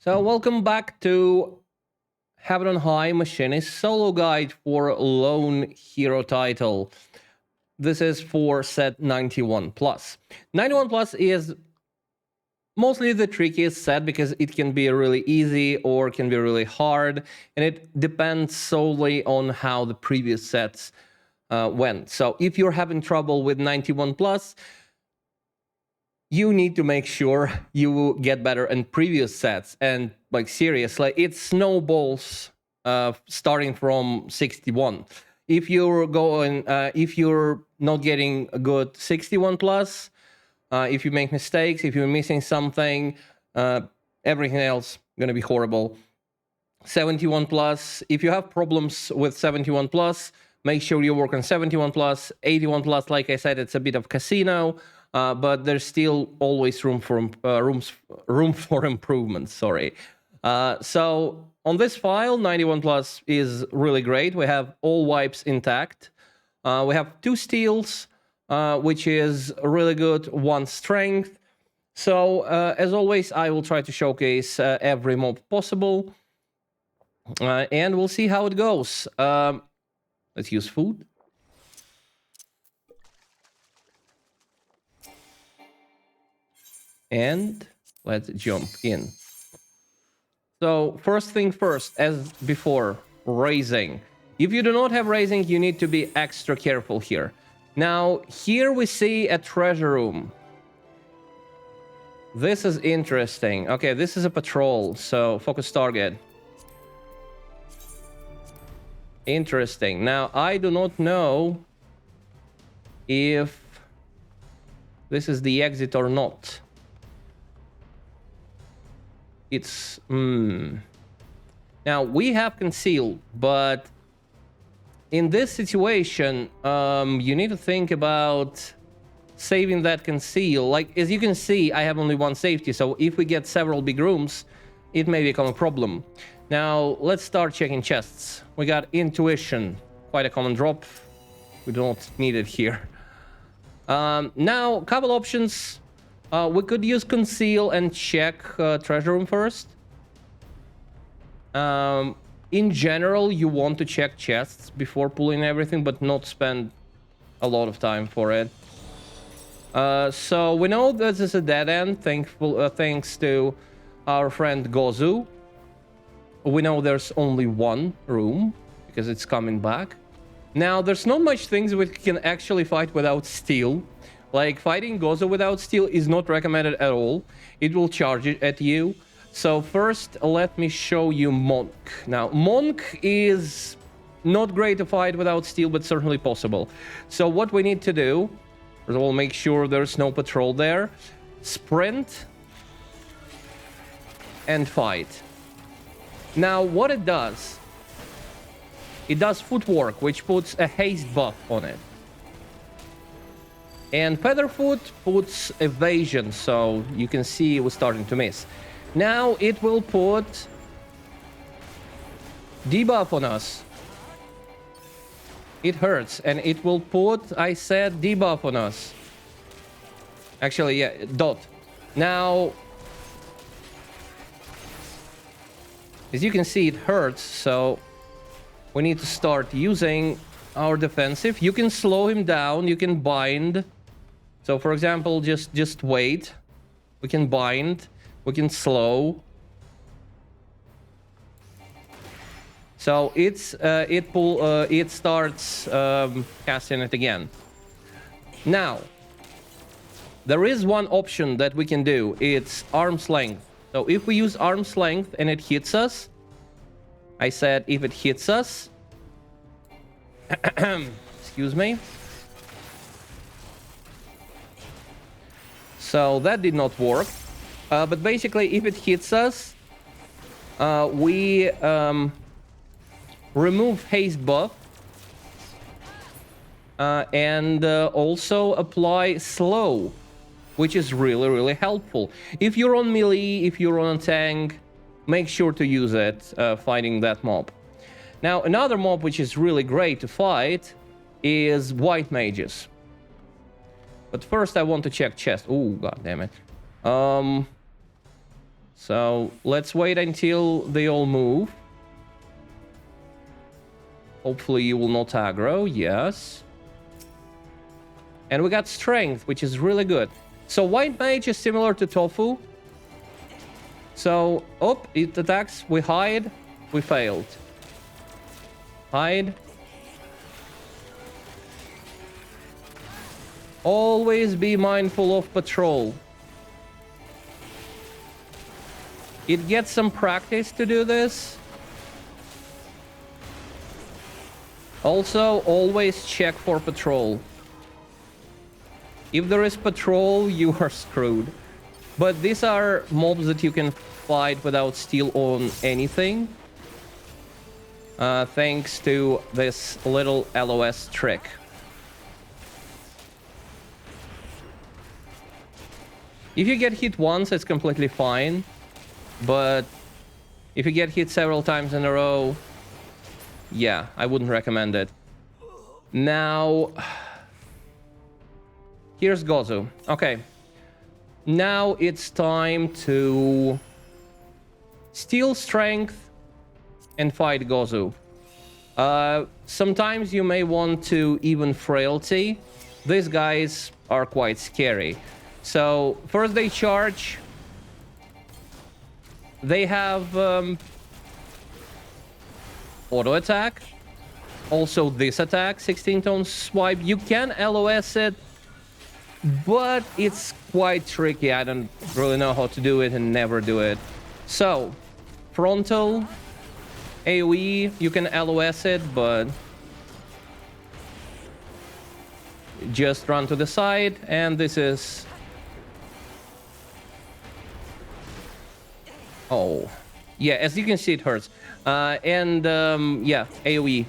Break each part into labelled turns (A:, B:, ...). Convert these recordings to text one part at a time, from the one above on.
A: So welcome back to Heaven on High Machinist solo guide for Lone Hero title. This is for set 91 plus. 91 plus is mostly the trickiest set because it can be really easy or can be really hard, and it depends solely on how the previous sets went. So if you're having trouble with 91 plus, you need to make sure you get better in previous sets. And like seriously, it snowballs starting from 61. If you're not getting a good 61 plus, if you make mistakes, if you're missing something, everything else gonna be horrible. 71 plus, if you have problems with 71 plus, make sure you work on 71 plus. 81 plus, like I said, it's a bit of casino. But there's still always room for improvement. Sorry. So on this file, 91 plus is really great. We have all wipes intact. We have 2 steals, which is really good. 1 strength. So as always, I will try to showcase every mob possible, and we'll see how it goes. Let's use food. And let's jump in. So first thing first, as before, raising. If you do not have raising, you need to be extra careful here. Now, here we see a treasure room. This is interesting. Okay, this is a patrol, so focus target. Interesting. Now, I do not know if this is the exit or not. It's now we have concealed, but in this situation, you need to think about saving that conceal. Like, as you can see, I have only 1 safety, so if we get several big rooms, it may become a problem. Now, let's start checking chests. We got intuition, quite a common drop. We don't need it here. Now, a couple options. We could use conceal and check treasure room first. In general, you want to check chests before pulling everything, but not spend a lot of time for it. So we know this is a dead end, thanks to our friend Gozu. We know there's only 1 room because it's coming back. Now, there's not much things we can actually fight without steel. Like, fighting Gozo without steel is not recommended at all. It will charge it at you. So first, let me show you Monk. Now, Monk is not great to fight without steel, but certainly possible. So what we need to do, first of all, make sure there's no patrol there. Sprint. And fight. Now, what it does footwork, which puts a haste buff on it. And Featherfoot puts evasion, so you can see we're starting to miss. Now it will put debuff on us. It hurts, and it will put, I said, debuff on us. Actually, yeah, dot. Now, as you can see, it hurts, so we need to start using our defensive. You can slow him down, you can bind. So, for example, just wait. We can bind. We can slow. So it starts casting it again. Now, there is one option that we can do. It's arm's length. So if we use arm's length and it hits us, I said if it hits us. Excuse me. So that did not work. But basically, if it hits us, we remove haste buff. And also apply slow, which is really, really helpful. If you're on melee, if you're on a tank, make sure to use it fighting that mob. Now, another mob which is really great to fight is white mages. But first I want to check chest. Oh, god damn it. So let's wait until they all move. Hopefully you will not aggro, yes. And we got strength, which is really good. So white mage is similar to tofu. So, oh, it attacks, we hide, we failed. Hide. Always be mindful of patrol. It gets some practice to do this. Also, always check for patrol. If there is patrol, you are screwed. But these are mobs that you can fight without steal on anything. Thanks to this little LOS trick. If you get hit once, it's completely fine. But if you get hit several times in a row, yeah, I wouldn't recommend it. Now, here's Gozu. Okay. Now it's time to steal strength and fight Gozu. Sometimes you may want to even frailty. These guys are quite scary. So first they charge. They have auto attack. Also this attack, 16-tone swipe. You can LOS it, but it's quite tricky. I don't really know how to do it and never do it. So frontal AoE, you can LOS it, but just run to the side. And this is... Oh, yeah, as you can see, it hurts. Yeah, AoE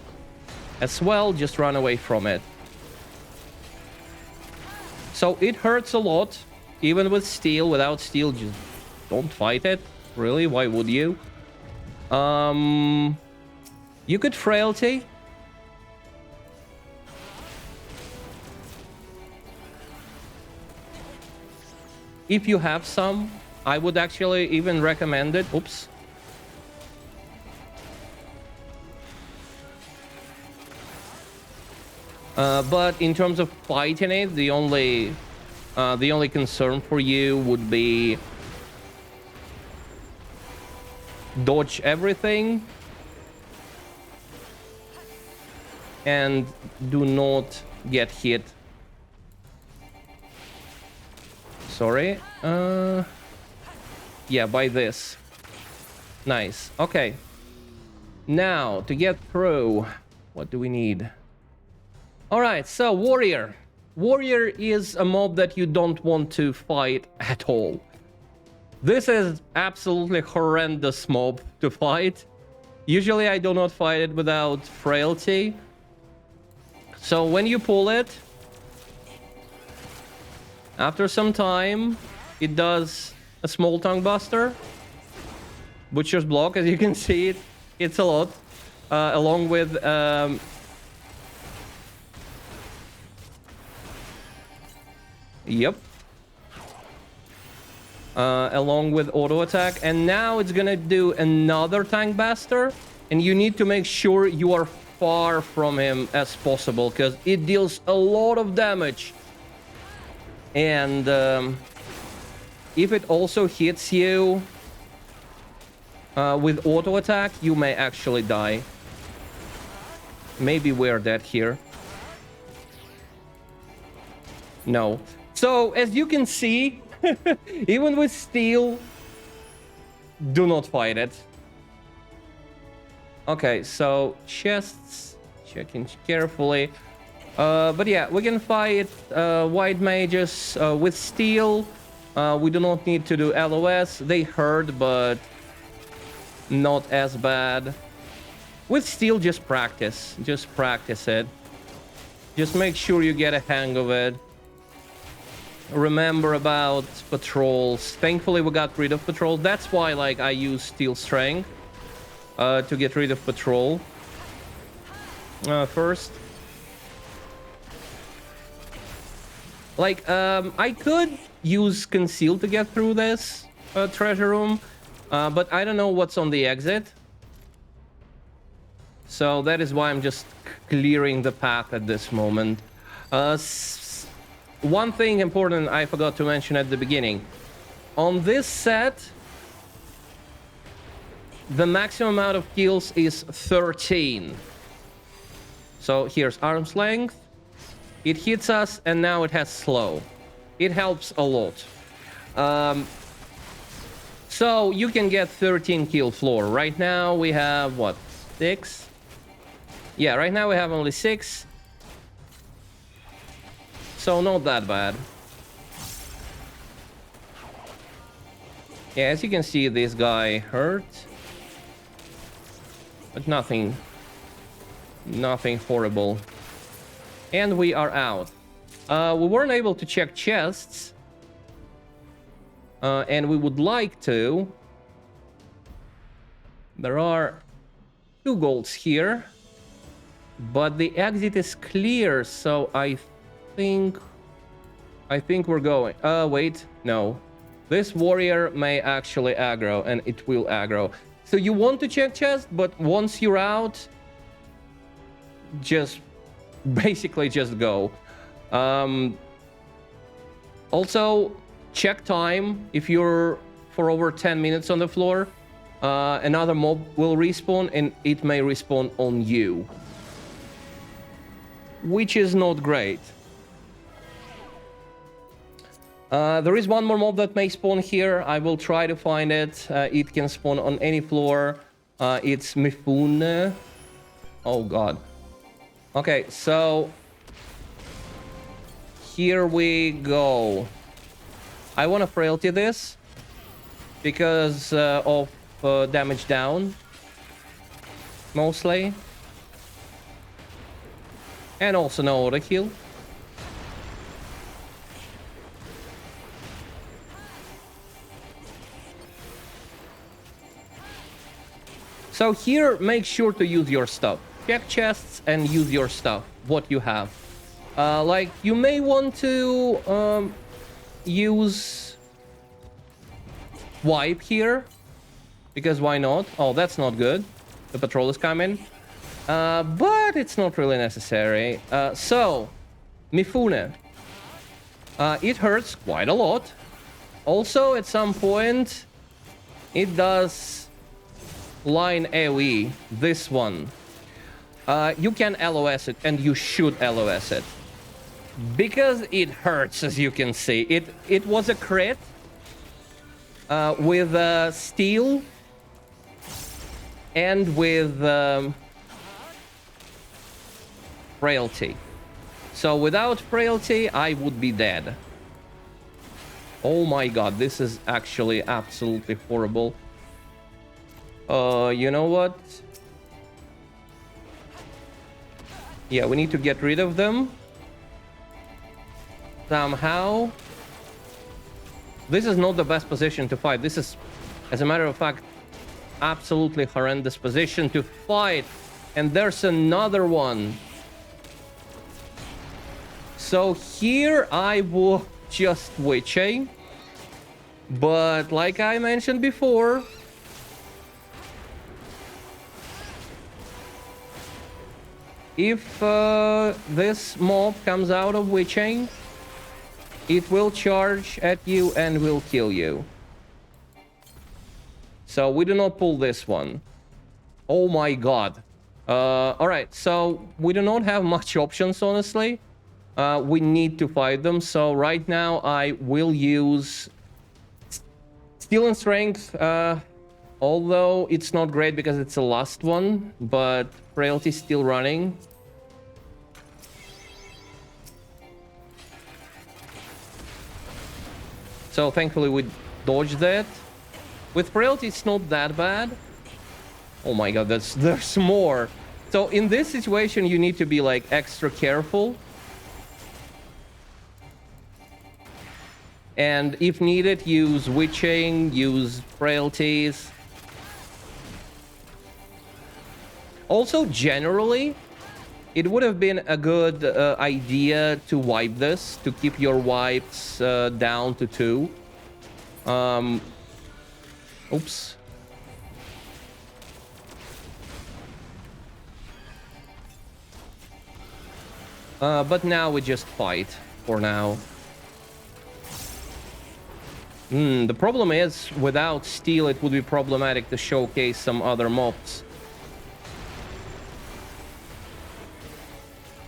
A: as well, just run away from it. So it hurts a lot, even with steel. Without steel, just don't fight it. Really, why would you? You could frailty. If you have some, I would actually even recommend it. Oops. But in terms of fighting it, the only concern for you would be dodge everything and do not get hit. Sorry. Yeah, by this. Nice. Okay. Now, to get through, what do we need? Alright, so Warrior. Warrior is a mob that you don't want to fight at all. This is absolutely horrendous mob to fight. Usually I do not fight it without frailty. So when you pull it, after some time, it does a small tongue buster. Butcher's block, as you can see, it's a lot. Along with... Yep. Along with auto attack. And now it's gonna do another tank buster. And you need to make sure you are far from him as possible, because it deals a lot of damage. And if it also hits you with auto attack, you may actually die. Maybe we're dead here. No. So, as you can see, even with steel, do not fight it. Okay, so chests, checking carefully. But yeah, we can fight white mages with steel. We do not need to do LOS. They hurt, but not as bad. With steel, just practice. Just practice it. Just make sure you get a hang of it. Remember about patrols. Thankfully, we got rid of patrol. That's why, like, I use steel strength to get rid of patrol. First. Like, I could use conceal to get through this treasure room, But I don't know what's on the exit. So that is why I'm just clearing the path at this moment. One thing important I forgot to mention at the beginning. On this set, the maximum amount of kills is 13. So here's arm's length. It hits us, and now it has slow. It helps a lot. So you can get 13 kill floor. Right now we have, what, 6? Yeah, right now we have only 6. So not that bad. Yeah, as you can see, this guy hurt. But nothing horrible. And we are out. We weren't able to check chests. And we would like to. There are 2 golds here. But the exit is clear, so I think we're going. Wait, no. This warrior may actually aggro, and it will aggro. So you want to check chest, but once you're out, just basically just go. Also, check time. If you're for over 10 minutes on the floor, another mob will respawn, and it may respawn on you, which is not great. There is one more mob that may spawn here. I will try to find it. It can spawn on any floor. It's Mifune. Oh god. Okay, so here we go. I want to frailty this because of damage down, mostly. And also no auto heal. So here, make sure to use your stuff. Check chests and use your stuff, what you have. Like, you may want to use wipe here, because why not? Oh, that's not good. The patrol is coming. But it's not really necessary. So, Mifune. It hurts quite a lot. Also, at some point, it does line AoE, this one. You can LOS it, and you should LOS it. Because it hurts, as you can see. It was a crit with steel and with frailty. So without frailty, I would be dead. Oh my god, this is actually absolutely horrible. You know what? Yeah, we need to get rid of them. Somehow. This is not the best position to fight. This is, as a matter of fact, absolutely horrendous position to fight. And there's another one. So here I will just witching. But like I mentioned before, if this mob comes out of witching, it will charge at you and will kill you. So we do not pull this one. Oh my god. Alright, so we do not have much options, honestly. We need to fight them. So right now I will use Steel and Strength. Although it's not great because it's the last one, but frailty is still running. So thankfully we dodged that. With frailty it's not that bad. Oh my god, there's more. So in this situation you need to be like extra careful. And if needed, use witching, use frailties. Also, generally, it would have been a good idea to wipe this, to keep your wipes down to 2. Oops. But now we just fight for now. The problem is, without steel, it would be problematic to showcase some other mobs.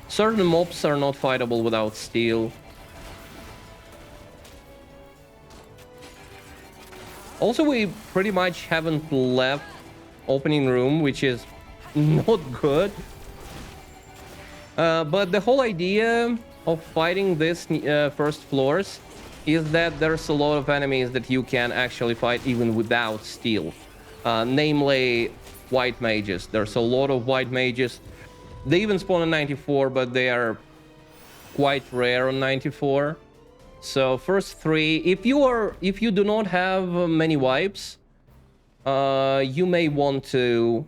A: Certain mobs are not fightable without steel. Also, we pretty much haven't left opening room, which is not good. But the whole idea of fighting this first floors is that there's a lot of enemies that you can actually fight even without steel. Namely, white mages. There's a lot of white mages. They even spawn on 94, but they are quite rare on 94. So first three, if you do not have many wipes, you may want to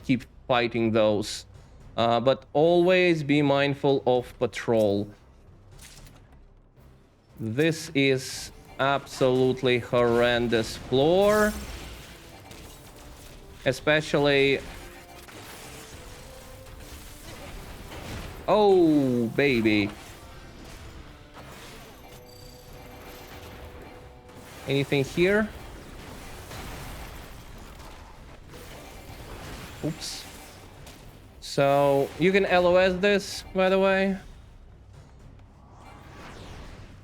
A: keep fighting those, but always be mindful of patrol. This is absolutely horrendous floor, especially. Oh, baby. Anything here? Oops. So, you can LOS this, by the way.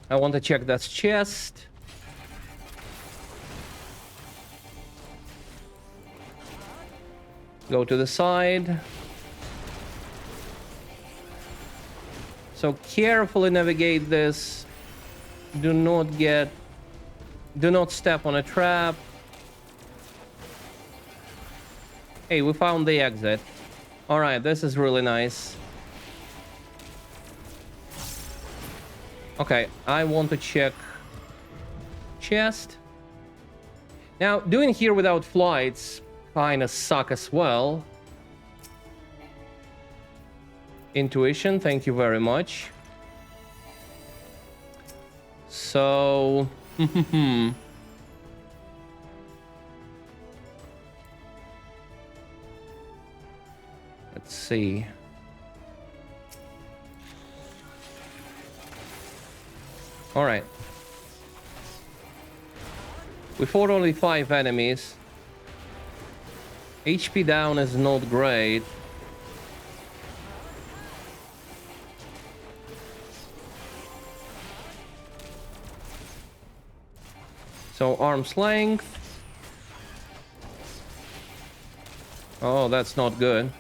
A: I want to check that chest. Go to the side. So carefully navigate this. Do not step on a trap. Hey, we found the exit. All right, this is really nice. Okay, I want to check chest. Now, doing here without flights kind of suck as well. Intuition, thank you very much. So, let's see. All right. We fought only 5 enemies. HP down is not great. So arm's length. Oh, that's not good.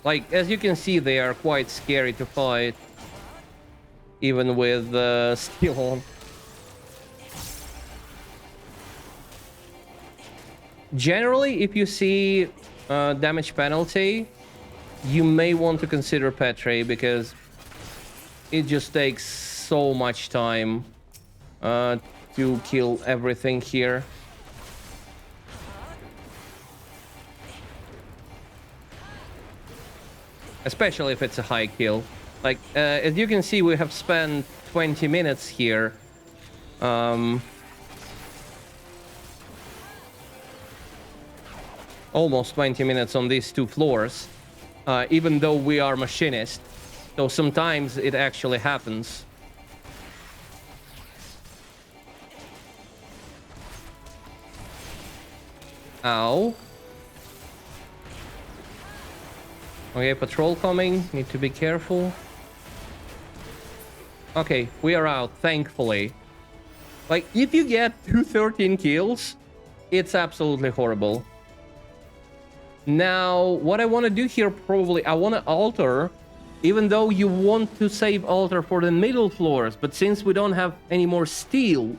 A: Like, as you can see, they are quite scary to fight, even with steel on. Generally, if you see damage penalty, you may want to consider Petri, because it just takes so much time to kill everything here. Especially if it's a high kill. Like, as you can see, we have spent 20 minutes here. Almost 20 minutes on these 2 floors. Even though we are Machinist. So sometimes it actually happens. Ow. Okay, patrol coming. Need to be careful. Okay, we are out, thankfully. Like, if you get 213 kills, it's absolutely horrible. Now, what I want to do here, probably, I want to alter, even though you want to save alter for the middle floors, but since we don't have any more steel,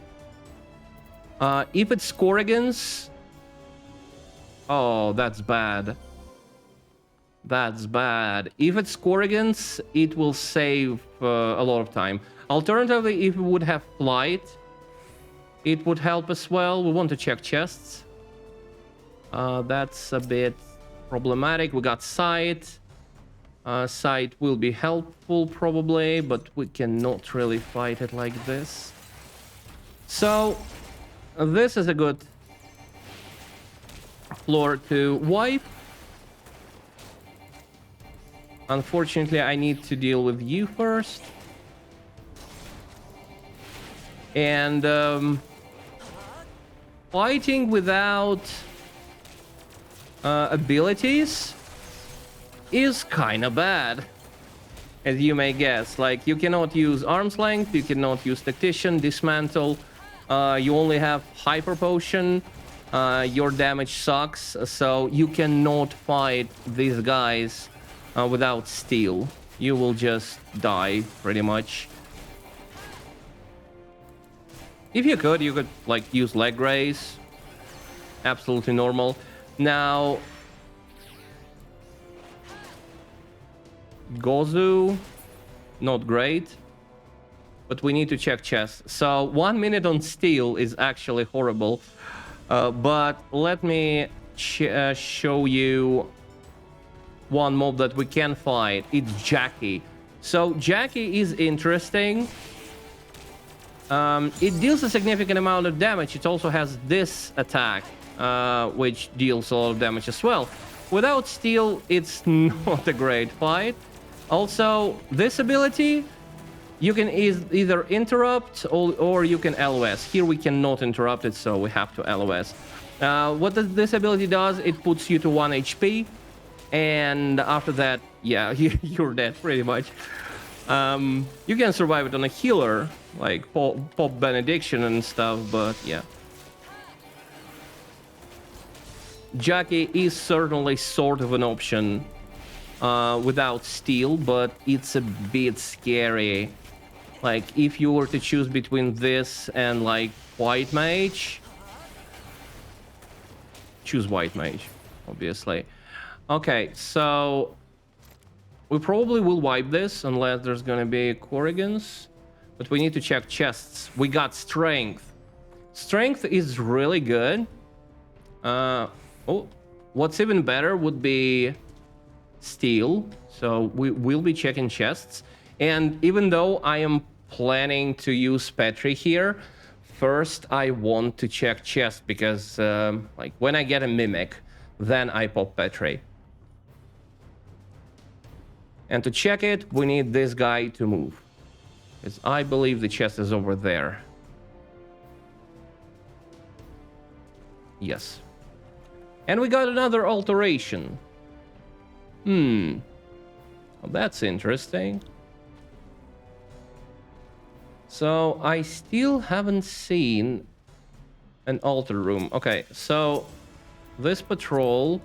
A: if it's Corrigan's... Oh, that's bad. That's bad. If it's Corrigan's, it will save a lot of time. Alternatively, if we would have flight, it would help as well. We want to check chests. That's a bit problematic. We got sight. Sight will be helpful probably, but we cannot really fight it like this. So this is a good floor to wipe. Unfortunately, I need to deal with you first. And fighting without abilities is kind of bad, as you may guess. Like, you cannot use arm's length, you cannot use tactician, dismantle, you only have hyper potion, your damage sucks, so you cannot fight these guys without steel. You will just die, pretty much. If you could like use leg raise. Absolutely normal. Now, Gozu, not great, but we need to check chests. So 1 minute on steel is actually horrible, but let me show you one mob that we can fight. It's Jackie. So Jackie is interesting. It deals a significant amount of damage. It also has this attack, which deals a lot of damage as well. Without steel, it's not a great fight. Also, this ability, you can either interrupt or you can LOS. Here we cannot interrupt it, so we have to LOS. What this ability does, it puts you to 1 HP, and after that, yeah, you're dead pretty much. You can survive it on a healer, like pop benediction and stuff, but yeah. Jackie is certainly sort of an option without steel, but it's a bit scary. Like, if you were to choose between this and like white mage, choose white mage, obviously. Okay, so we probably will wipe this unless there's gonna be Corrigans, but we need to check chests. We got strength. Strength is really good. Oh, what's even better would be steel. So we will be checking chests. And even though I am planning to use Petri here, first I want to check chest because like when I get a mimic, then I pop Petri. And to check it, we need this guy to move. Because I believe the chest is over there. Yes. And we got another alteration. Well, that's interesting. So I still haven't seen an altar room. Okay, so this patrol.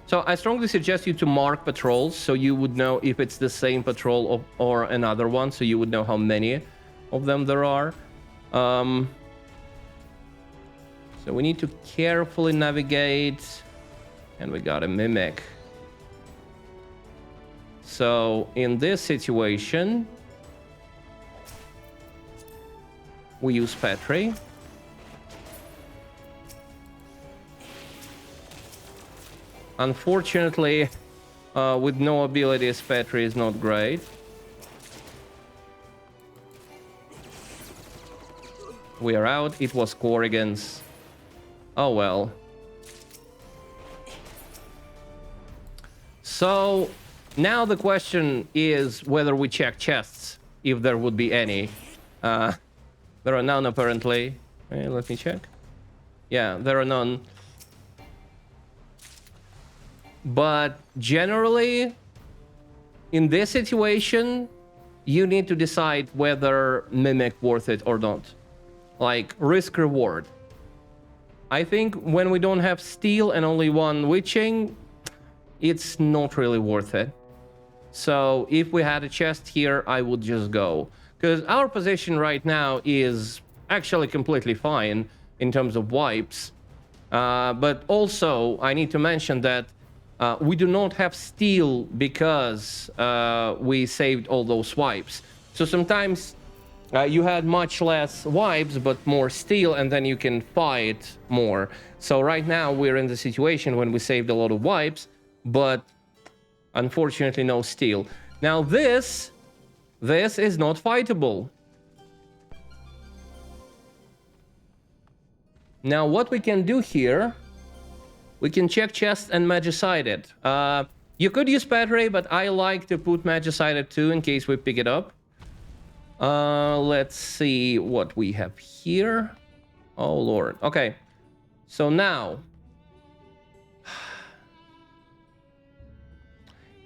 A: So I strongly suggest you to mark patrols so you would know if it's the same patrol or another one, so you would know how many of them there are. So we need to carefully navigate, and we got a mimic. So in this situation, we use Petri. Unfortunately, with no abilities, Petri is not great. We are out. It was Corrigans. Oh well. So now the question is whether we check chests, if there would be any. There are none apparently. Let me check. Yeah, there are none. But generally, in this situation, you need to decide whether Mimic worth it or not. Like, risk reward. I think when we don't have steel and only one witching, it's not really worth it. So if we had a chest here, I would just go. Because our position right now is actually completely fine in terms of wipes. But also, I need to mention that we do not have steel because we saved all those wipes. So sometimes you had much less wipes, but more steel, and then you can fight more. So right now we're in the situation when we saved a lot of wipes, but unfortunately no steel. Now this is not fightable. Now, what we can do here, we can check chest and magicite it. You could use battery, but I like to put magicite it too in case we pick it up. Let's see what we have here. Oh, Lord. Okay. So now...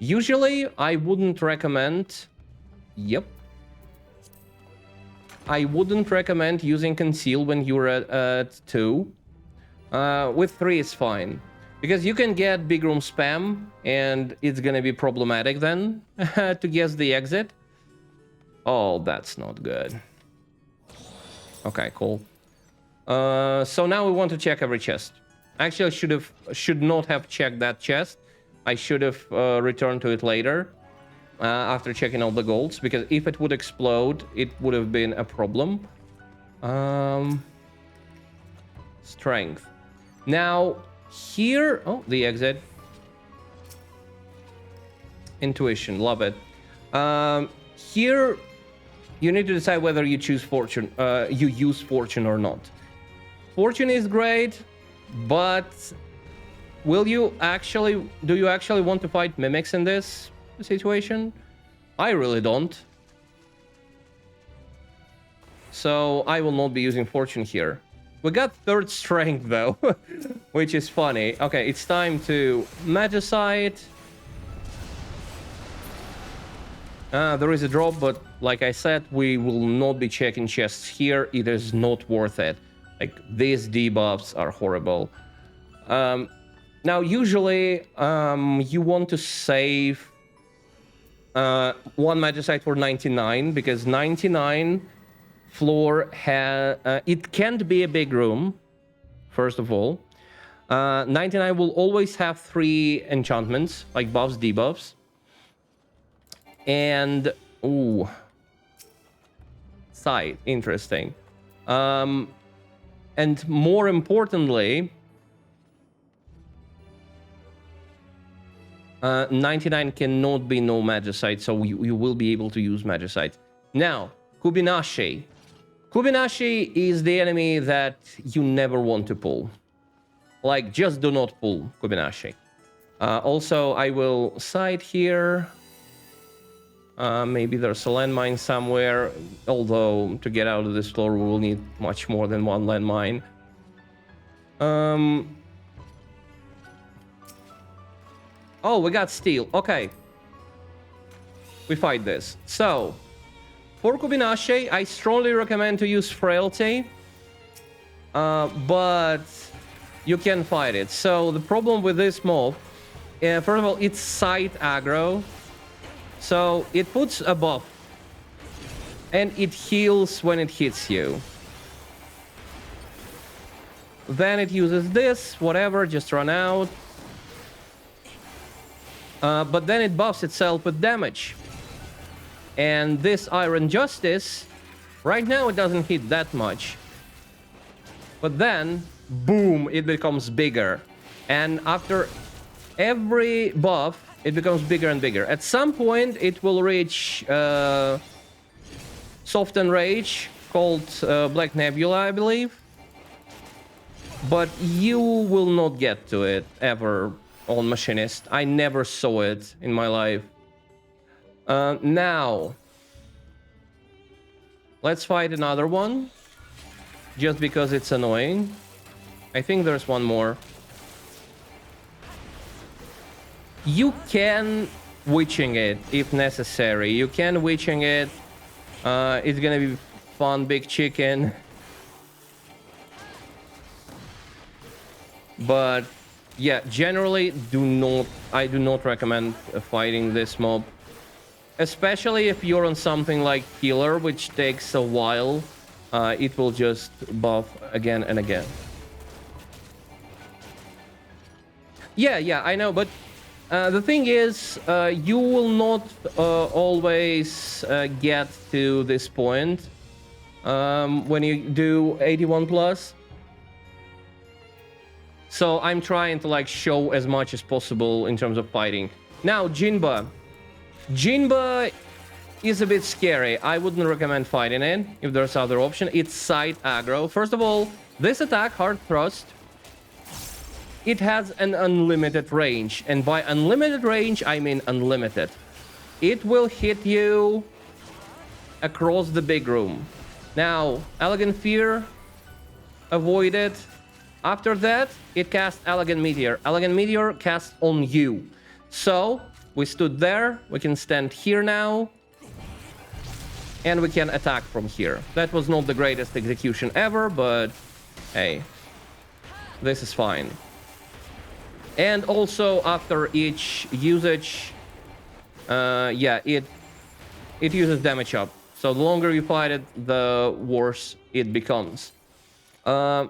A: Usually, I wouldn't recommend... Yep. I wouldn't recommend using conceal when you're at 2. With 3, it's fine. Because you can get big room spam, and it's gonna be problematic then to guess the exit. Oh, that's not good. Okay, cool. So now we want to check every chest. Actually, I should not have checked that chest. I should have returned to it later after checking all the golds, because if it would explode, it would have been a problem. Strength. Now, here... Oh, the exit. Intuition, love it. Here, you need to decide whether you choose fortune, you use fortune or not. Fortune is great, but do you actually want to fight mimics in this situation? I really don't. So I will not be using fortune here. We got 3rd strength though, which is funny. Okay, it's time to magicite. There is a drop, but like I said, we will not be checking chests here. It is not worth it. Like, these debuffs are horrible. Now, usually, you want to save 1 magicite for 99, because 99 floor it can't be a big room, first of all. 99 will always have 3 enchantments, like buffs, debuffs. And, ooh, sight, interesting. And more importantly, 99 cannot be no magicite, so you will be able to use magicite. Now, Kubinashi. Kubinashi is the enemy that you never want to pull. Like, just do not pull Kubinashi. Also, I will side here. Maybe there's a landmine somewhere, although to get out of this floor we will need much more than 1 landmine. Oh, we got steel. Okay. We fight this. So, for Kubinashi, I strongly recommend to use Frailty. But you can fight it. So, the problem with this mob, first of all, it's side aggro. So, it puts a buff. And it heals when it hits you. Then it uses this, whatever, just run out. But then it buffs itself with damage. And this Iron Justice, right now it doesn't hit that much. But then, boom, it becomes bigger. And after every buff, it becomes bigger and bigger. At some point, it will reach Soft Enrage, called Black Nebula, I believe. But you will not get to it ever on Machinist. I never saw it in my life. Now, let's fight another one. Just because it's annoying. I think there's one more. You can witching it if necessary. You can witching it. It's gonna be fun, big chicken. But yeah, generally I do not recommend fighting this mob. Especially if you're on something like healer, which takes a while. It will just buff again and again. Yeah, I know, but the thing is, you will not always get to this point when you do 81 plus. So I'm trying to like show as much as possible in terms of fighting. Now, Jinba. Jinba is a bit scary. I wouldn't recommend fighting it if there's other option. It's side aggro. First of all, this attack, Hard Thrust, it has an unlimited range. And by unlimited range, I mean unlimited. It will hit you across the big room. Now, Elegant Fear, avoid it. After that, it casts Elegant Meteor. Elegant Meteor casts on you. So, we stood there. We can stand here now. And we can attack from here. That was not the greatest execution ever, but hey, this is fine. And also, after each usage, yeah, it uses damage up. So the longer you fight it, the worse it becomes. Kyozo.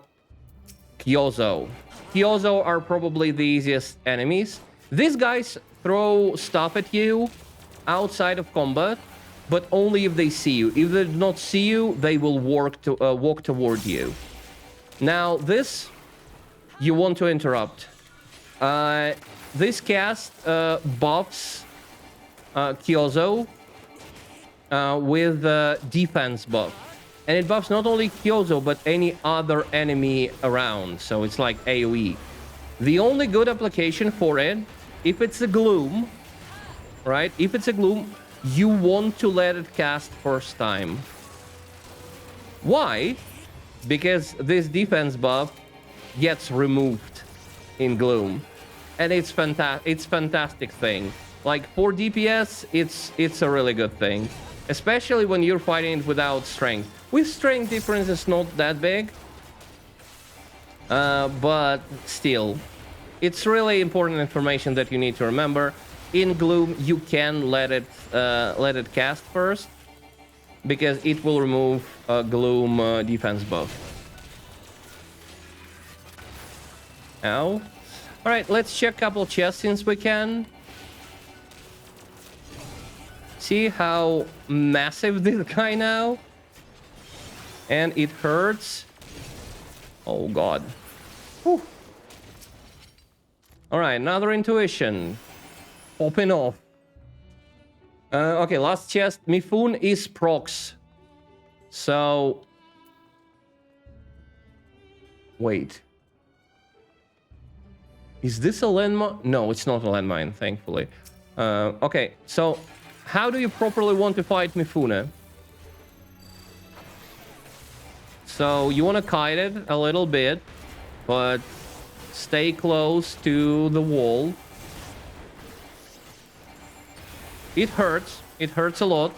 A: Kyozo are probably the easiest enemies. These guys throw stuff at you outside of combat, but only if they see you. If they do not see you, they will walk toward you. Now, this you want to interrupt. This cast buffs Kyozo with defense buff. And it buffs not only Kyozo, but any other enemy around. So it's like AoE. The only good application for it, if it's a Gloom, right? If it's a Gloom, you want to let it cast first time. Why? Because this defense buff gets removed in Gloom. And it's fantastic thing. Like, for DPS, it's a really good thing. Especially when you're fighting it without strength. With strength, difference is not that big. But still, it's really important information that you need to remember. In Gloom, you can let it cast first, because it will remove Gloom defense buff. Ow. Alright, let's check a couple chests since we can. See how massive this guy now? And it hurts. Oh god. Whew. Alright, another intuition. Popping off. Okay, last chest. Mifune is procs. So... Wait. Is this a landmine? No, it's not a landmine, thankfully. Okay, so how do you properly want to fight Mifune? So you want to kite it a little bit, but stay close to the wall. It hurts. It hurts a lot.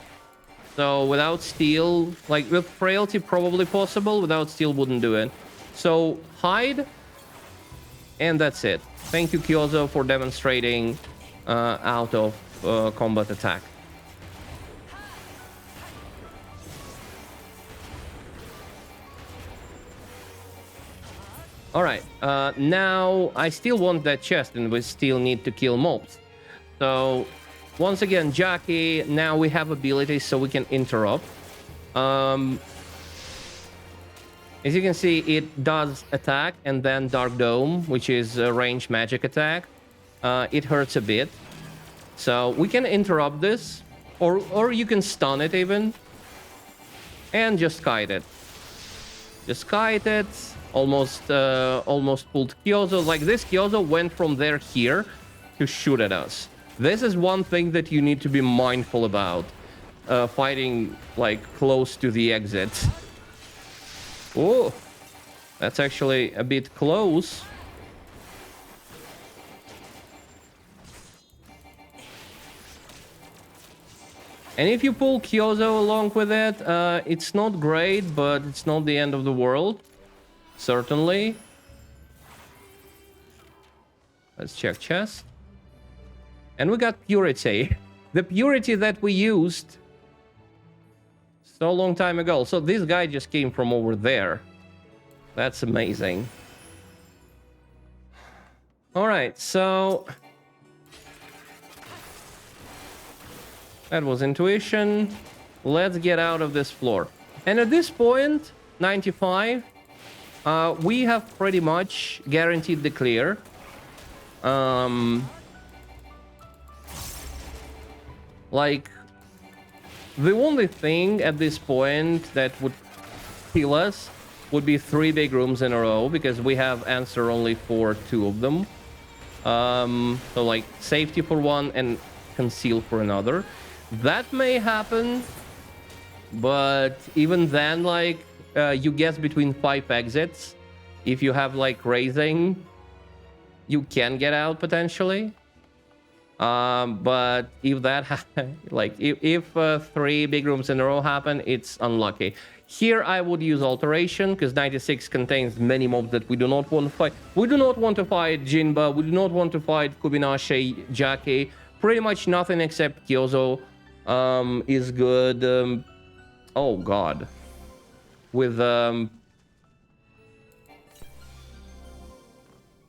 A: So without steel, like with frailty probably possible, without steel wouldn't do it. So hide, and that's it. Thank you, Kyozo, for demonstrating out of combat attack. Alright, now I still want that chest, and we still need to kill mobs. So, once again, Jackie, now we have abilities so we can interrupt. As you can see, it does attack, and then Dark Dome, which is a ranged magic attack. It hurts a bit. So, we can interrupt this, or you can stun it even, and just kite it. Just kite it. Almost pulled Kyozo. Like, this Kyozo went from there here to shoot at us. This is one thing that you need to be mindful about. Fighting, like, close to the exit. Oh, that's actually a bit close. And if you pull Kyozo along with it, it's not great, but it's not the end of the world. Certainly. Let's check chest. And we got Purity. The Purity that we used so long time ago. So this guy just came from over there. That's amazing. Alright, so... that was intuition. Let's get out of this floor. And at this point, 95... we have pretty much guaranteed the clear. Like, The only thing at this point that would kill us would be 3 big rooms in a row, because we have answer only for 2 of them. So like safety for one and conceal for another. That may happen, but even then, like, you guess between 5 exits. If you have like raising, you can get out potentially. But if that like if 3 big rooms in a row happen, it's unlucky. Here I would use alteration, because 96 contains many mobs that we do not want to fight. We do not want to fight Jinba, we do not want to fight Kubinashi, Jackie. Pretty much nothing except Kyozo is good. Oh god. With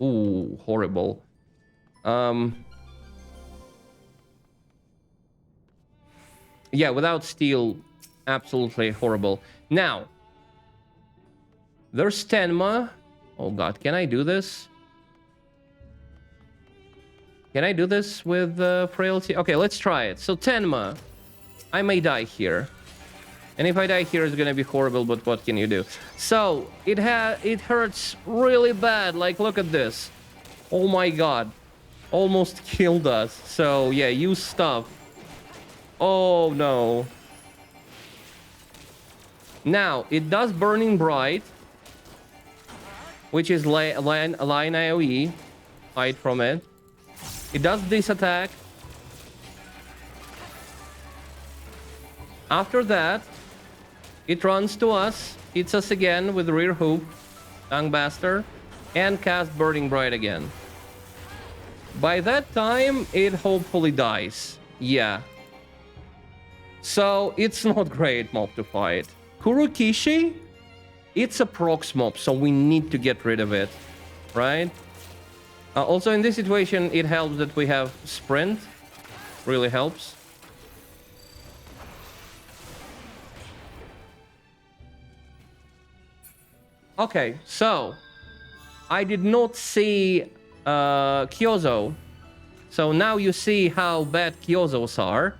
A: ooh, horrible. Yeah, without steel, absolutely horrible. Now, there's Tenma. Oh god, can I do this? Can I do this with frailty? Okay, let's try it. So Tenma, I may die here. And if I die here, it's gonna be horrible, but what can you do? So, it hurts really bad. Like, look at this. Oh my god. Almost killed us. So, yeah, use stuff. Oh no. Now, it does Burning Bright, which is line AoE. Hide from it. It does this attack. After that, it runs to us, hits us again with rear hook, Angbuster, and casts Burning Bright again. By that time, it hopefully dies. Yeah. So, it's not great mob to fight. Kurokishi, it's a procs mob, so we need to get rid of it, right? Also, in this situation, it helps that we have sprint. Really helps. Okay, so I did not see Kyozo. So now you see how bad Kyozos are.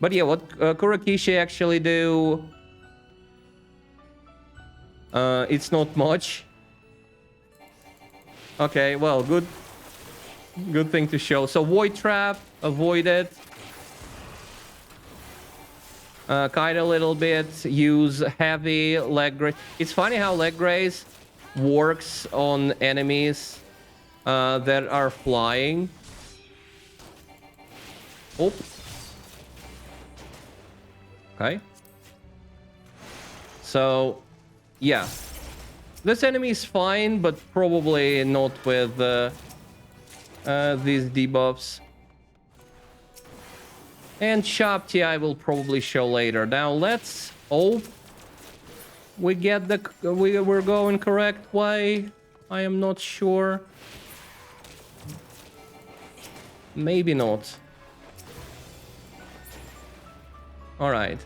A: But yeah, what Kurokishi actually do, it's not much. Okay, well, good thing to show. So Void Trap, avoid it. Kite a little bit, use heavy leg graze. It's funny how leg graze works on enemies that are flying. Oh. Okay. So, yeah. This enemy is fine, but probably not with these debuffs. And Shopti I will probably show later. Now let's hope we get we're going correct way. I am not sure. Maybe not. All right.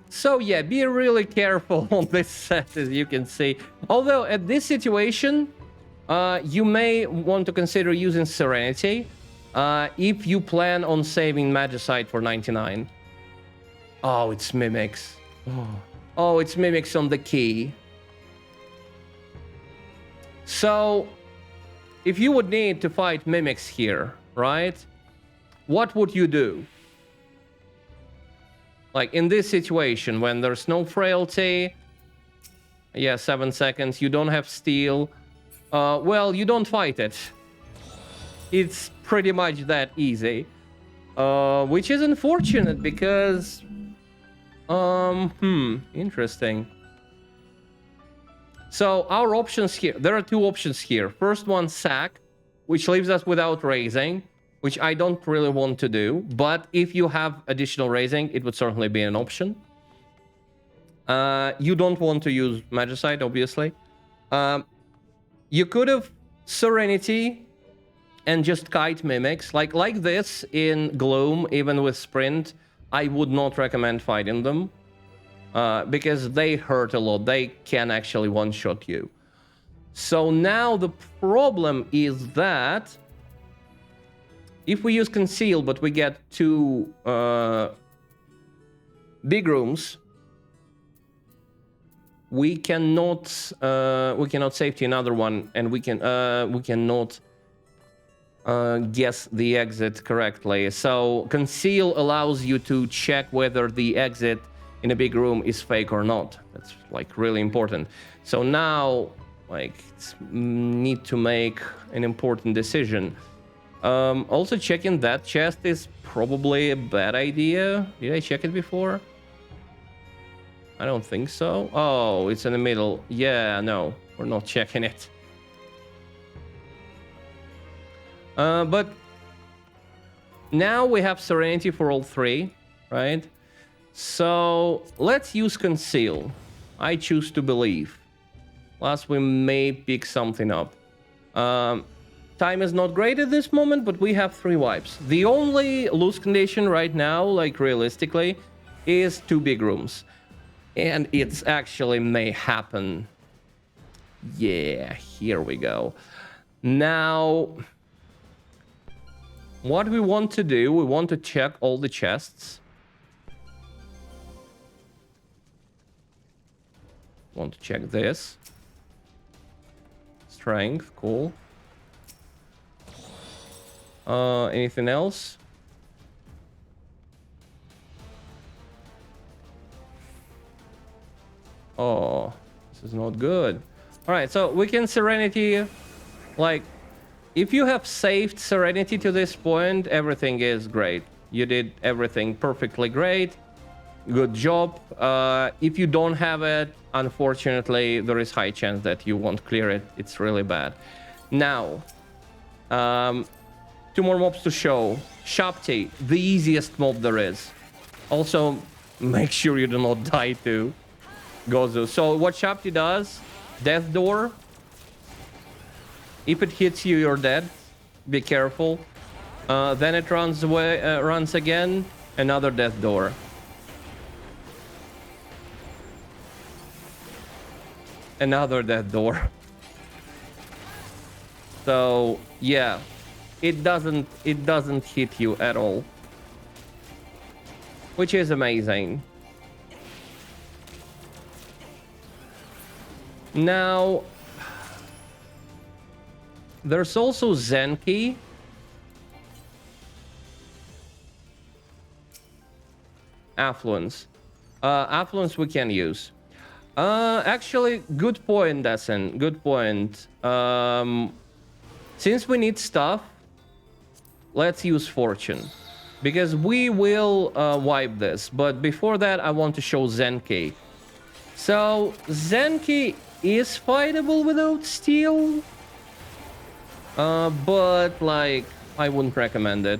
A: So yeah, be really careful on this set, as you can see. Although at this situation, you may want to consider using Serenity if you plan on saving Magicite for 99. Oh, it's Mimics. Oh, it's Mimics on the key. So, if you would need to fight Mimics here, right? What would you do? Like, in this situation, when there's no frailty, yeah, 7 seconds, you don't have steel, well, you don't fight it. It's pretty much that easy. Which is unfortunate, because... interesting. So, our options here, there are 2 options here. First one, sack, which leaves us without raising, which I don't really want to do, but if you have additional raising, it would certainly be an option. You don't want to use Magicite, obviously. You could have Serenity and just kite Mimics. Like this in Gloom, even with Sprint, I would not recommend fighting them. Because they hurt a lot. They can actually one-shot you. So now the problem is that if we use conceal, but we get 2 big rooms, we cannot safety another one, and we cannot guess the exit correctly. So conceal allows you to check whether the exit in a big room is fake or not. That's like really important. So now, like, need to make an important decision. Also, checking that chest is probably a bad idea. Did I check it before? I don't think so. Oh, it's in the middle. Yeah, no, we're not checking it. But now we have Serenity for all 3, right? So let's use Conceal. I choose to believe. Plus, we may pick something up. Time is not great at this moment, but we have 3 wipes. The only loose condition right now, like realistically, is 2 big rooms. And it's actually may happen. Yeah, here we go. Now, what we want to do, we want to check all the chests. Want to check this. Strength, cool. Anything else? Oh, this is not good. All right, so we can Serenity, like, if you have saved Serenity to this point, everything is great. You did everything perfectly great. Good job. If you don't have it, unfortunately, there is high chance that you won't clear it. It's really bad. Now, 2 more mobs to show. Shapti, the easiest mob there is. Also, make sure you do not die to Gozu. So what Shapti does, Death Door. If it hits you, you're dead. Be careful. Then it runs away, runs again. Another Death Door. Another Death Door. So yeah, it doesn't hit you at all, which is amazing. Now, there's also Zenki. Affluence. Affluence we can use. Actually, good point, Dessen. Good point. Since we need stuff, let's use Fortune. Because we will wipe this. But before that, I want to show Zenki. So, Zenki is fightable without steel. But, like, I wouldn't recommend it.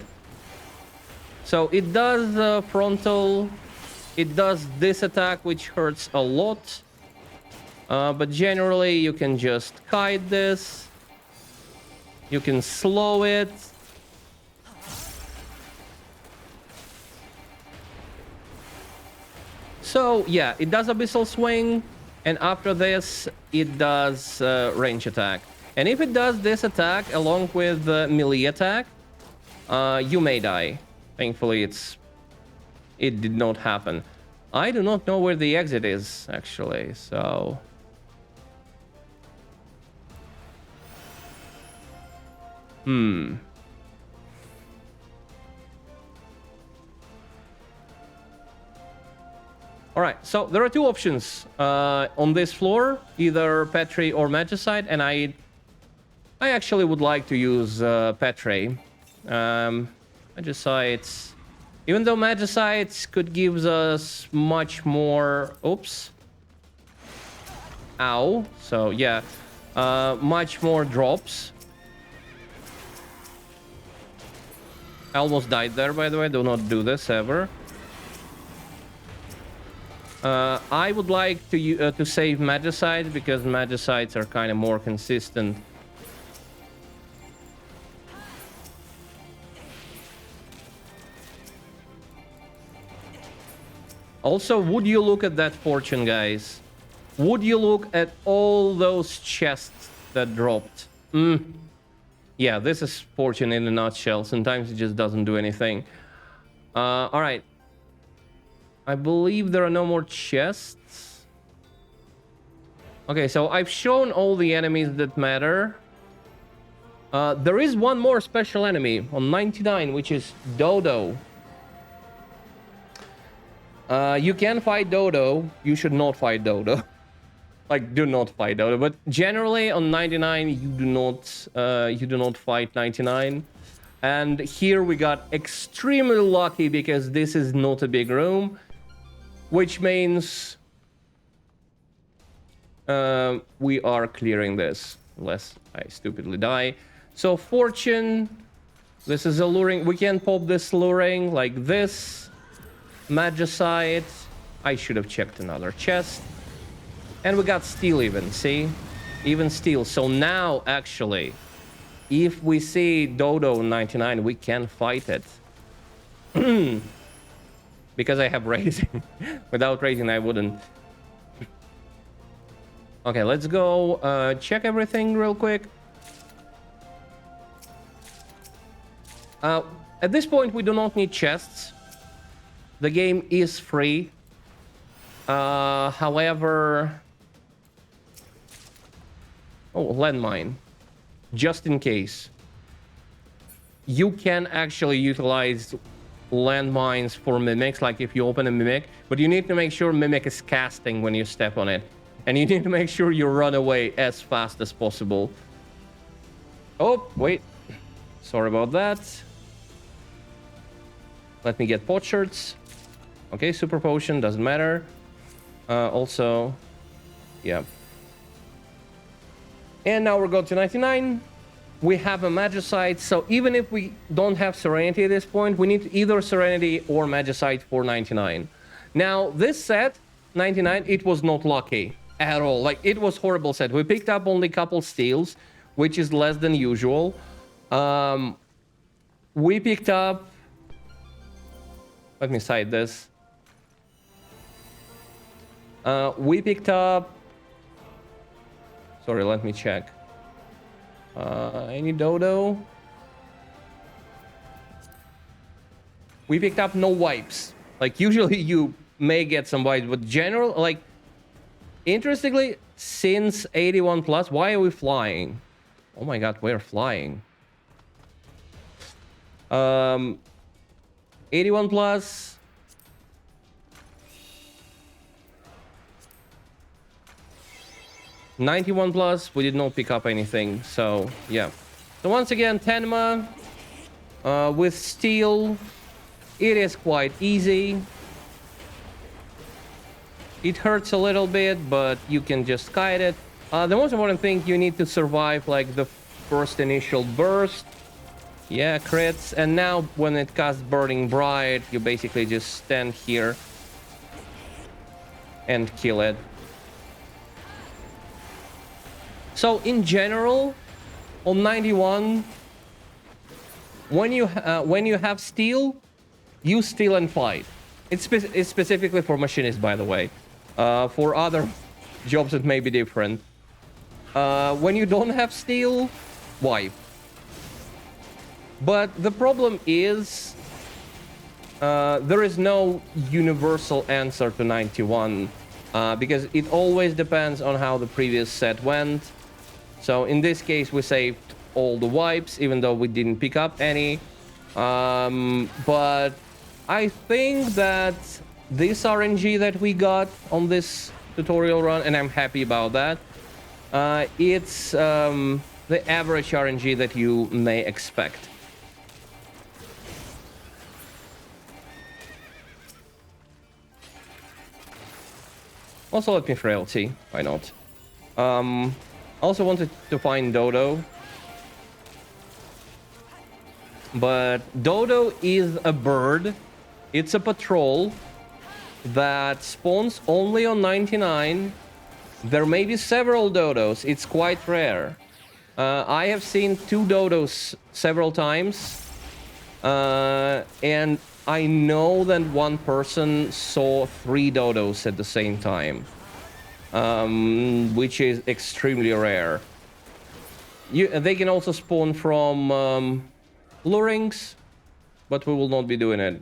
A: So, it does frontal. It does this attack, which hurts a lot. But generally, you can just kite this. You can slow it. So, yeah, it does Abyssal Swing. And after this, it does range attack. And if it does this attack along with melee attack, you may die. Thankfully, it did not happen. I do not know where the exit is, actually, so... Alright, so there are 2 options on this floor, either Petri or Magicite, and I actually would like to use Petri. Magicites... Even though Magicites could give us much more... Oops. Ow. So, yeah. Much more drops. I almost died there, by the way. Do not do this ever. I would like to save Magicites, because Magicites are kind of more consistent. Also, would you look at that fortune, guys? Would you look at all those chests that dropped? Yeah, this is fortune in a nutshell. Sometimes it just doesn't do anything. All right. I believe there are no more chests. Okay, so I've shown all the enemies that matter. There is one more special enemy on 99, which is Dodo. You can fight Dodo. You should not fight Dodo. Like, do not fight Dodo. But generally on 99, you do not fight 99. And here we got extremely lucky because this is not a big room, which means we are clearing this unless I stupidly die. So fortune, this is alluring. We can pop this luring like this. Magicite. I should have checked another chest. And we got steel even, see? Even steel. So now, actually, if we see Dodo 99, we can fight it. Because I have rating. Without rating, I wouldn't. Okay, let's go check everything real quick. At this point, we do not need chests. The game is free. However... Oh, landmine. Just in case. You can actually utilize landmines for mimics, like if you open a mimic, but you need to make sure mimic is casting when you step on it. And you need to make sure you run away as fast as possible. Oh, wait. Sorry about that. Let me get potsherds. Okay, super potion, doesn't matter. Also, yeah. And now we're going to 99. We have a Magicite, so even if we don't have Serenity at this point, we need either Serenity or Magicite for 99. Now, this set, 99, it was not lucky at all. Like, it was horrible set. We picked up only a couple steals, which is less than usual. We picked up... Let me cite this. We picked up... Sorry, let me check. Any Dodo? We picked up no wipes. Like, usually you may get some wipes, but general, like, interestingly, since 81 plus, why are we flying? Oh my god, we're flying. 81 plus. '91 plus, we did not pick up anything, so yeah. So once again, Tenma with steel, it is quite easy. It hurts a little bit, but you can just kite it. The most important thing, you need to survive like the first initial burst. Yeah, crits. And now when it casts Burning Bright, you basically just stand here and kill it. So in general, on 91, when you have steel, you steal and fight. It's specifically for Machinist, by the way. For other jobs, it may be different. When you don't have steel, wipe. But the problem is, there is no universal answer to 91, because it always depends on how the previous set went. So in this case, we saved all the wipes, even though we didn't pick up any. But I think that this RNG that we got on this tutorial run, and I'm happy about that, it's the average RNG that you may expect. Also, let me frailty. Why not? Also wanted to find Dodo. But Dodo is a bird. It's a patrol that spawns only on 99. There may be several Dodos. It's quite rare. I have seen 2 Dodos several times. And I know that one person saw 3 Dodos at the same time. Which is extremely rare. They can also spawn from lurings, but we will not be doing it.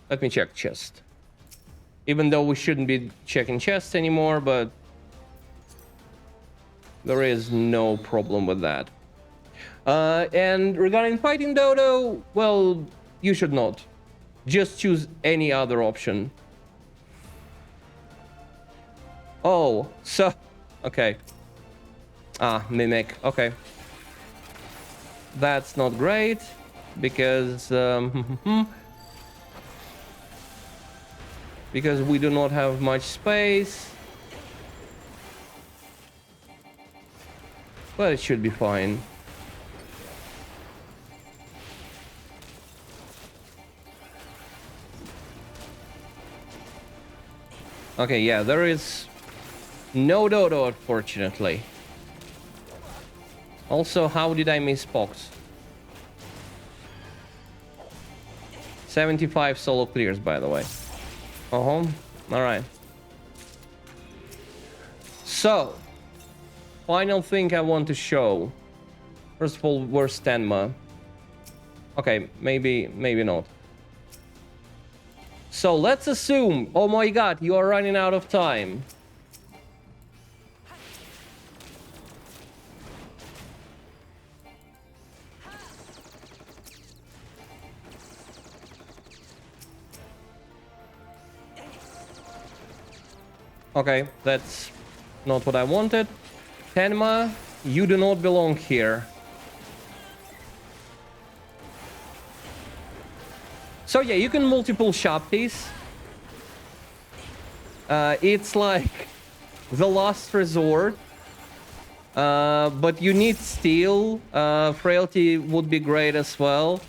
A: Let me check chest. Even though we shouldn't be checking chests anymore, but there is no problem with that. And regarding fighting Dodo, well, you should not. Just choose any other option. Oh, so... Okay. Mimic. Okay. That's not great, because... because we do not have much space. But it should be fine. Okay, yeah, there is no Dodo, unfortunately. Also, how did I miss Pox? 75 solo clears, by the way. All right. So, final thing I want to show. First of all, where's Tenma? Okay, maybe not. So let's assume, oh my god, you are running out of time. Okay, that's not what I wanted. Tenma, you do not belong here. So yeah, you can multiple shop these. It's like the last resort. But you need steel. Frailty would be great as well.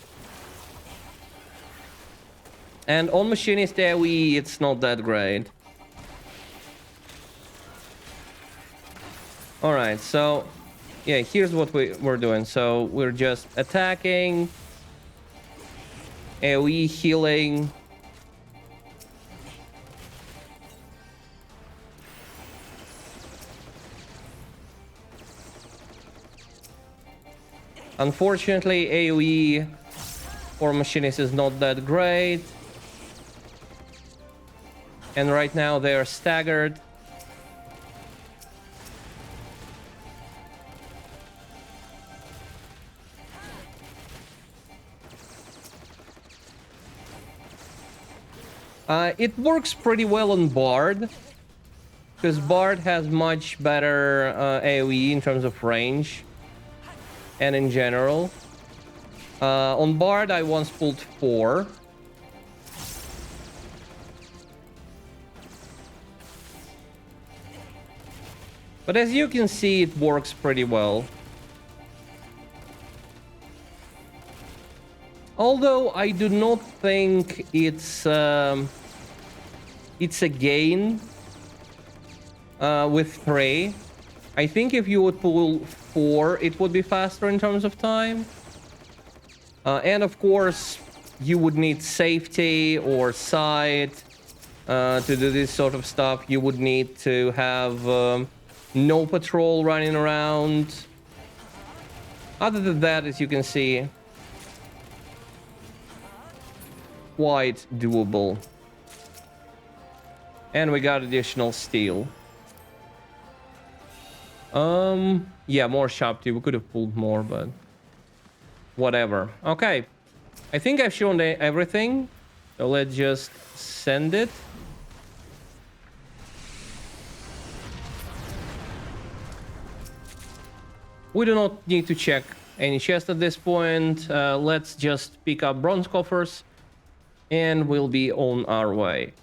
A: And on Machinist AoE, it's not that great. Alright, so yeah, here's what we're doing. So we're just attacking, AoE healing. Unfortunately, AoE for Machinist is not that great. And right now they are staggered. It works pretty well on Bard, because Bard has much better AoE in terms of range and in general. On Bard, I once pulled 4. But as you can see, it works pretty well. Although I do not think it's a gain with 3. I think if you would pull 4, it would be faster in terms of time. And of course, you would need safety or sight to do this sort of stuff. You would need to have no patrol running around. Other than that, as you can see, quite doable. And we got additional steel. Yeah, more shop tea. We could have pulled more, but whatever. Okay, I think I've shown everything, so let's just send it. We do not need to check any chest at this point. Let's just pick up bronze coffers and we'll be on our way.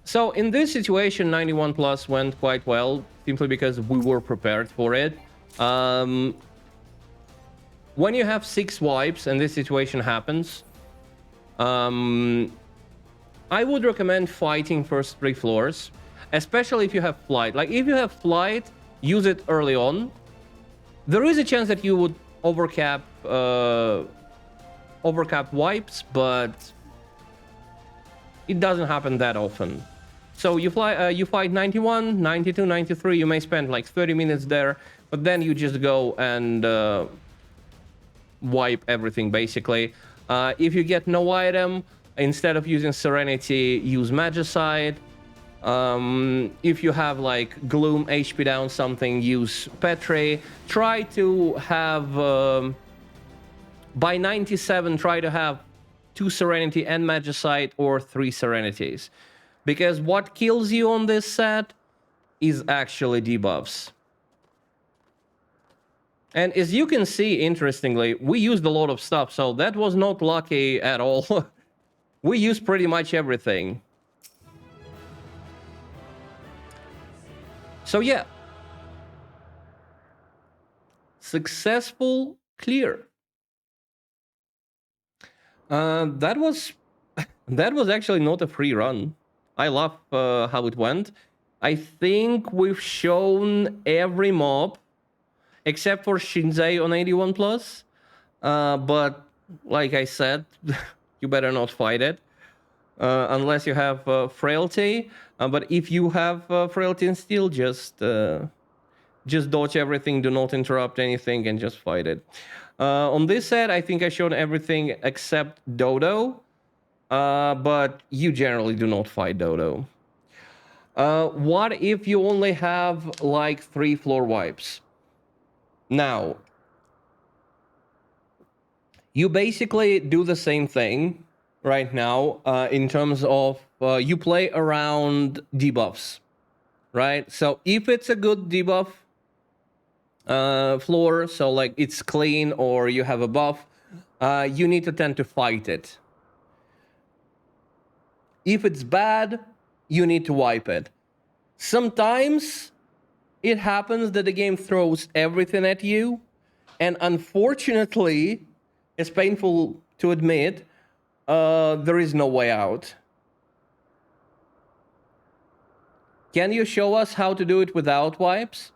A: So in this situation, 91 plus went quite well, simply because we were prepared for it. When you have 6 wipes and this situation happens, I would recommend fighting first 3 floors, especially if you have flight. Like, if you have flight, use it early on. There is a chance that you would overcap wipes, but it doesn't happen that often. So you fight 91, 92, 93. You may spend like 30 minutes there but then you just go and wipe everything, basically. If you get no item, instead of using Serenity, use Magicite. If you have like Gloom, HP down, something, use Petri. Try to have, by 97, try to have 2 Serenity and Magicite, or 3 Serenities. Because what kills you on this set is actually debuffs. And as you can see, interestingly, we used a lot of stuff, so that was not lucky at all. We used pretty much everything. So yeah. Successful clear. That was actually not a free run. I love how it went. I think we've shown every mob except for Shinzei on 81 plus. But like I said, you better not fight it unless you have frailty. But if you have frailty and steel, just dodge everything, do not interrupt anything, and just fight it. On this set, I think I showed everything except Dodo, but you generally do not fight Dodo. What if you only have like 3 floor wipes? Now, you basically do the same thing right now in terms of you play around debuffs, right? So if it's a good debuff floor, so like it's clean or you have a buff, you need to tend to fight it. If it's bad, you need to wipe it. Sometimes it happens that the game throws everything at you, and unfortunately, it's painful to admit, there is no way out. Can you show us how to do it without wipes?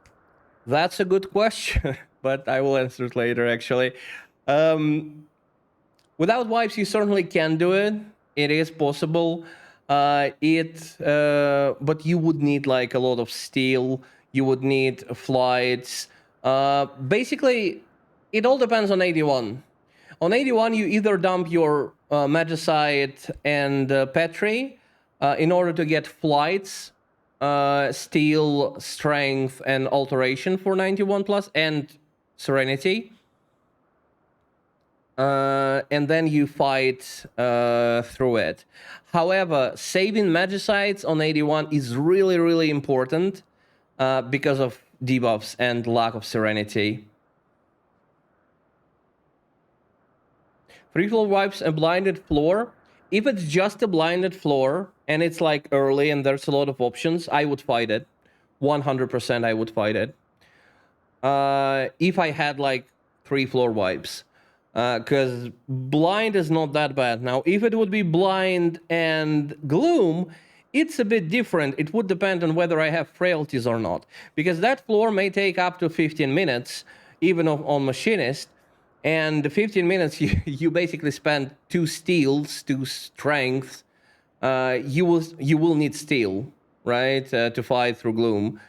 A: That's a good question, but I will answer it later, actually. Without wipes, you certainly can do it. It is possible. But you would need like a lot of steel. You would need flights. Basically, it all depends on 81. On 81, you either dump your Magicite and Petri in order to get flights, steel, strength, and alteration for 91 plus, and serenity. And then you fight through it. However, saving Magicites on 81 is really, really important because of debuffs and lack of serenity. 3 floor wipes a blinded floor. If it's just a blinded floor and it's like early and there's a lot of options, I would fight it. 100% I would fight it. If I had like 3 floor wipes. Because blind is not that bad. Now, if it would be blind and gloom, it's a bit different. It would depend on whether I have frailties or not. Because that floor may take up to 15 minutes, even on Machinist. And the 15 minutes, you basically spend 2 steels, 2 strengths. You will need steel, right, to fight through gloom.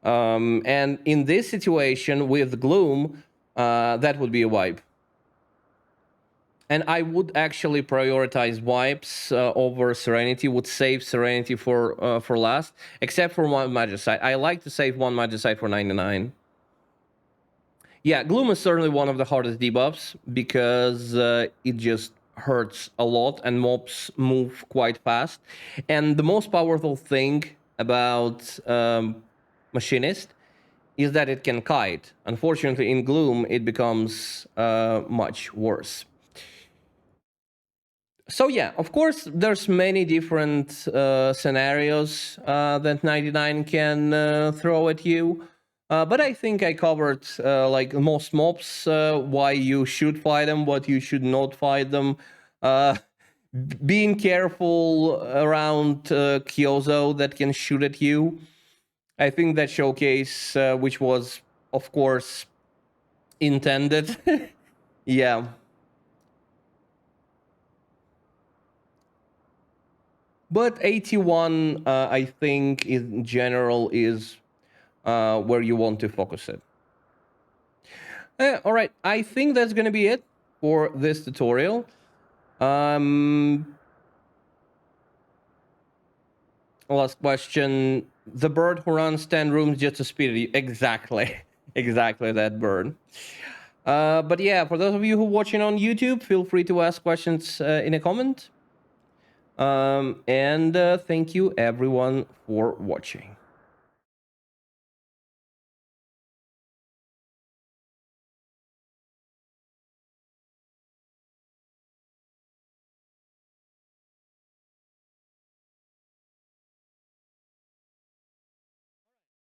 A: And in this situation with gloom, that would be a wipe. And I would actually prioritize wipes over serenity. Would save serenity for last, except for 1 Magicite. I like to save 1 Magicite for 99. Yeah, gloom is certainly one of the hardest debuffs because it just hurts a lot and mobs move quite fast. And the most powerful thing about Machinist is that it can kite. Unfortunately, in gloom, it becomes much worse. So yeah, of course, there's many different scenarios that 99 can throw at you. But I think I covered like most mobs, why you should fight them, what you should not fight them. Being careful around Kyozo that can shoot at you. I think that showcase, which was, of course, intended. Yeah. But 81, I think, in general, is where you want to focus it. All right, I think that's going to be it for this tutorial. Last question. The bird who runs 10 rooms just to speed it. Exactly. Exactly that bird. But yeah, for those of you who are watching on YouTube, feel free to ask questions in a comment. And thank you everyone for watching.